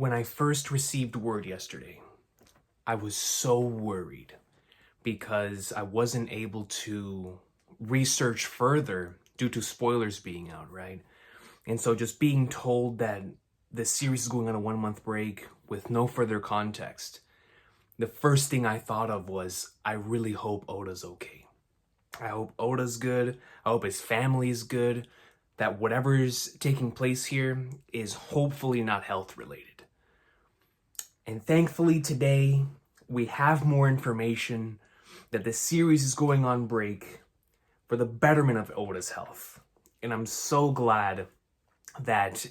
When I first received word yesterday, I was so worried because I wasn't able to research further due to spoilers being out, right? And so just being told that the series is going on a 1 month break with no further context, the first thing I thought of was, I really hope Oda's okay. I hope Oda's good. I hope his family is good. That whatever's taking place here is hopefully not health related. And thankfully today, we have more information that the series is going on break for the betterment of Oda's health. And I'm so glad that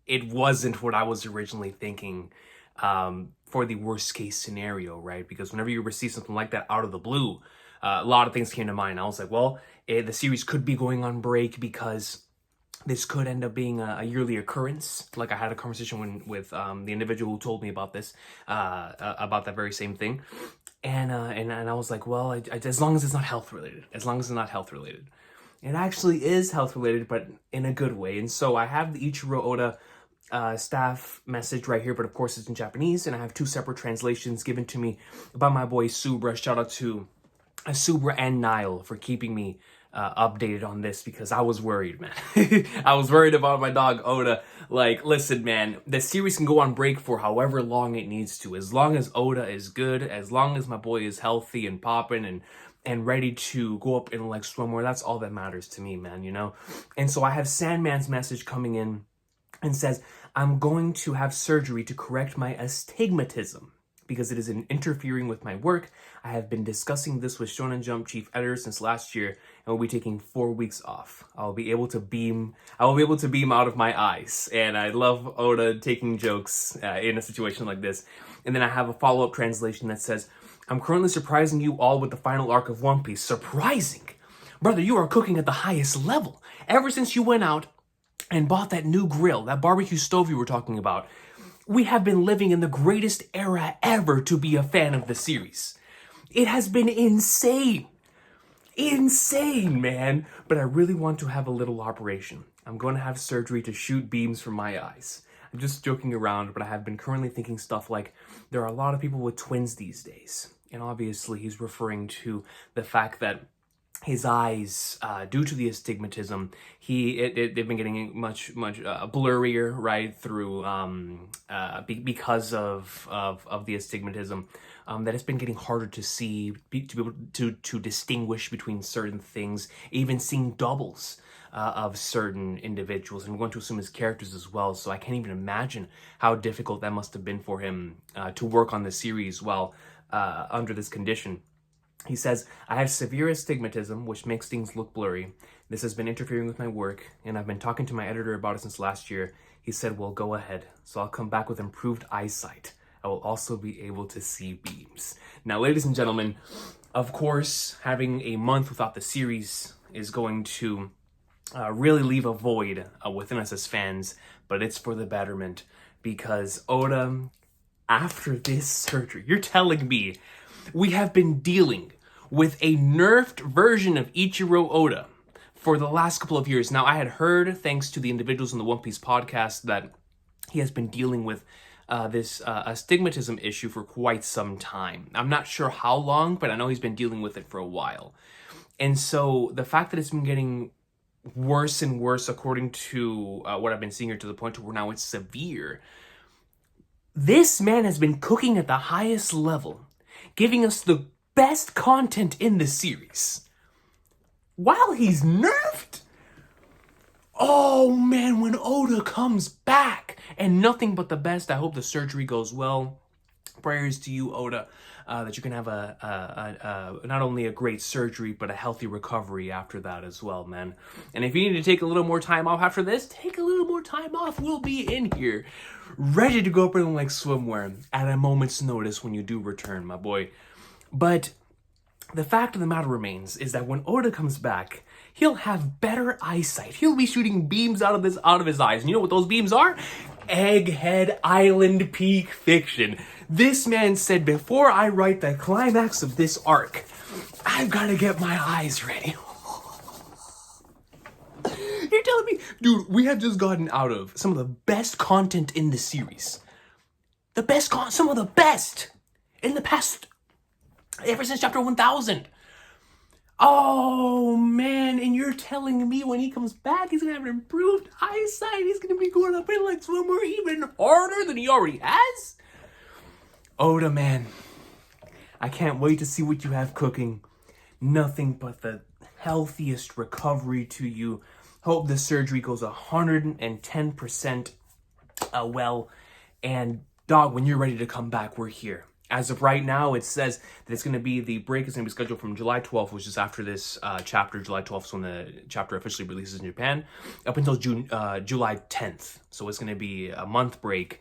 it wasn't what I was originally thinking for the worst case scenario, right? Because whenever you receive something like that out of the blue, a lot of things came to mind. I was like, well, the series could be going on break because this could end up being a yearly occurrence. Like I had a conversation with the individual who told me about this, about that very same thing. And I was like, well, as long as it's not health related, It actually is health related, but in a good way. And so I have the Ichiro Oda staff message right here, but of course it's in Japanese, and I have two separate translations given to me by my boy Subra. Shout out to Subra and Niall for keeping me updated on this, because I was worried, man. I was worried about my dog Oda. Like, listen, man, the series can go on break for however long it needs to. As long as Oda is good, as long as my boy is healthy and popping and ready to go up in like swimwear, that's all that matters to me, man, you know? And so I have Sandman's message coming in and says, I'm going to have surgery to correct my astigmatism because it is interfering with my work. I have been discussing this with Shonen Jump chief editor since last year, and will be taking 4 weeks off. I will be able to beam out of my eyes. And I love Oda taking jokes in a situation like this. And then I have a follow-up translation that says, I'm currently surprising you all with the final arc of One Piece. Surprising? Brother, you are cooking at the highest level. Ever since you went out and bought that new grill, that barbecue stove you were talking about, we have been living in the greatest era ever to be a fan of the series. It has been insane. Insane, man. But I really want to have a little operation. I'm going to have surgery to shoot beams from my eyes. I'm just joking around, but I have been currently thinking stuff like, there are a lot of people with twins these days. And obviously he's referring to the fact that his eyes, due to the astigmatism, they've been getting much blurrier, right, through because of the astigmatism. That it's been getting harder to see, to be able to distinguish between certain things, even seeing doubles of certain individuals. And I'm going to assume his characters as well. So I can't even imagine how difficult that must have been for him to work on the series while under this condition. He says, I have severe astigmatism, which makes things look blurry. This has been interfering with my work, and I've been talking to my editor about it since last year. He said, well, go ahead. So I'll come back with improved eyesight. I will also be able to see beams. Now, ladies and gentlemen, of course, having a month without the series is going to really leave a void within us as fans, but it's for the betterment, because Oda, after this surgery, you're telling me we have been dealing with a nerfed version of Ichiro Oda for the last couple of years. Now, I had heard, thanks to the individuals in the One Piece podcast, that he has been dealing with this astigmatism issue for quite some time. I'm not sure how long, but I know he's been dealing with it for a while. And so the fact that it's been getting worse and worse, according to what I've been seeing here, to the point where now it's severe. This man has been cooking at the highest level, giving us the best content in the series, while he's nerfed. Oh man, when Oda comes back, and nothing but the best. I hope the surgery goes well. Prayers to you, Oda, that you can have not only a great surgery, but a healthy recovery after that as well, man. And if you need to take a little more time off after this, take a little more time off. We'll be in here, ready to go up in like swimwear at a moment's notice when you do return, my boy. But the fact of the matter remains is that when Oda comes back, he'll have better eyesight. He'll be shooting beams out of his eyes. And you know what those beams are? Egghead Island peak fiction. This man said, before I write the climax of this arc, I've got to get my eyes ready. You're telling me, dude, we have just gotten out of some of the best content in the series. some of the best in the past, ever since chapter 1000. Oh man, and you're telling me when he comes back, he's gonna have an improved eyesight. He's gonna be going up in like swimwear even harder than he already has. Oda, man, I can't wait to see what you have cooking. Nothing but the healthiest recovery to you. Hope the surgery goes 110% well. And dog, when you're ready to come back, we're here. As of right now, it says that it's going to be, the break is going to be scheduled from July 12th, which is after this chapter. July 12th is when the chapter officially releases in Japan, up until July 10th. So it's going to be a month break.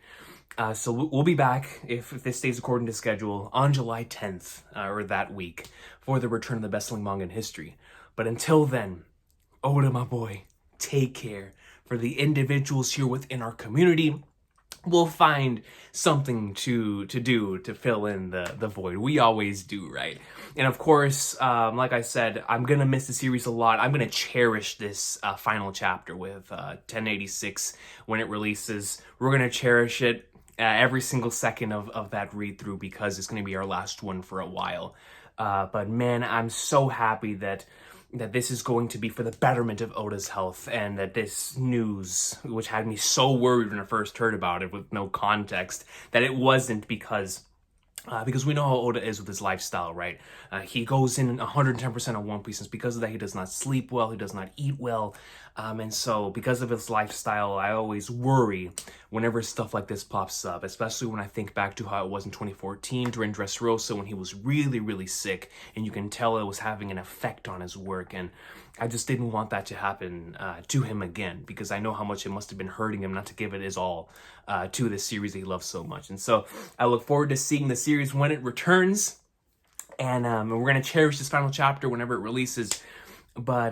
So we'll be back, if this stays according to schedule, on July 10th, or that week, for the return of the best-selling manga in history. But until then, Oda, my boy, take care. For the individuals here within our community, we'll find something to do to fill in the void. We always do, right? And of course, like I said, I'm going to miss the series a lot. I'm going to cherish this final chapter with 1086 when it releases. We're going to cherish it every single second of that read-through, because it's going to be our last one for a while. But man, I'm so happy that this is going to be for the betterment of Oda's health, and that this news, which had me so worried when I first heard about it with no context, that it wasn't because we know how Oda is with his lifestyle, right? He goes in 110% on One Piece, and because of that, he does not sleep well, he does not eat well, and so because of his lifestyle, I always worry whenever stuff like this pops up, especially when I think back to how it was in 2014 during Dressrosa, when he was really, really sick, and you can tell it was having an effect on his work, and I just didn't want that to happen to him again, because I know how much it must have been hurting him not to give it his all to this series that he loves so much. And so I look forward to seeing the series when it returns, and we're gonna cherish this final chapter whenever it releases. But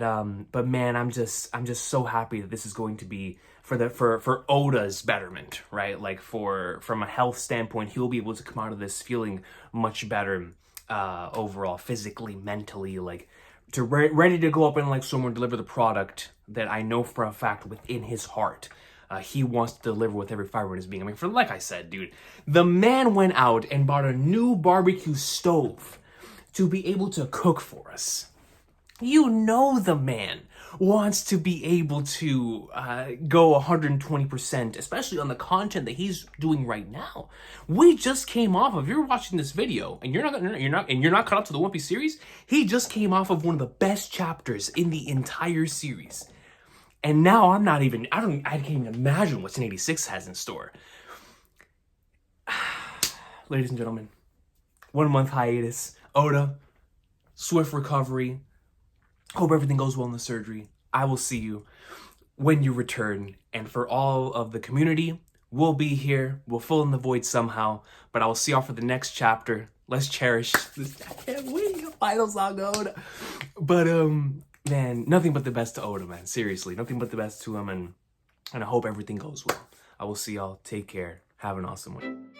man, I'm just so happy that this is going to be for Oda's betterment, right? Like from a health standpoint, he'll be able to come out of this feeling much better overall, physically, mentally, like ready to go up and like someone deliver the product that I know for a fact within his heart he wants to deliver with every fiber in his being. I mean, like I said, dude, the man went out and bought a new barbecue stove to be able to cook for us. You know the man wants to be able to go 120%, especially on the content that he's doing right now. We just came off of, if you're watching this video and you're not caught up to the One Piece series, he just came off of one of the best chapters in the entire series. And now I can't even imagine what 1086 has in store. Ladies and gentlemen, 1 month hiatus. Oda, swift recovery. Hope everything goes well in the surgery. I will see you when you return. And for all of the community, we'll be here. We'll fill in the void somehow. But I will see y'all for the next chapter. Let's cherish this. I can't wait. Final song, Oda. But man, nothing but the best to Oda, man. Seriously, nothing but the best to him. And I hope everything goes well. I will see y'all. Take care. Have an awesome one.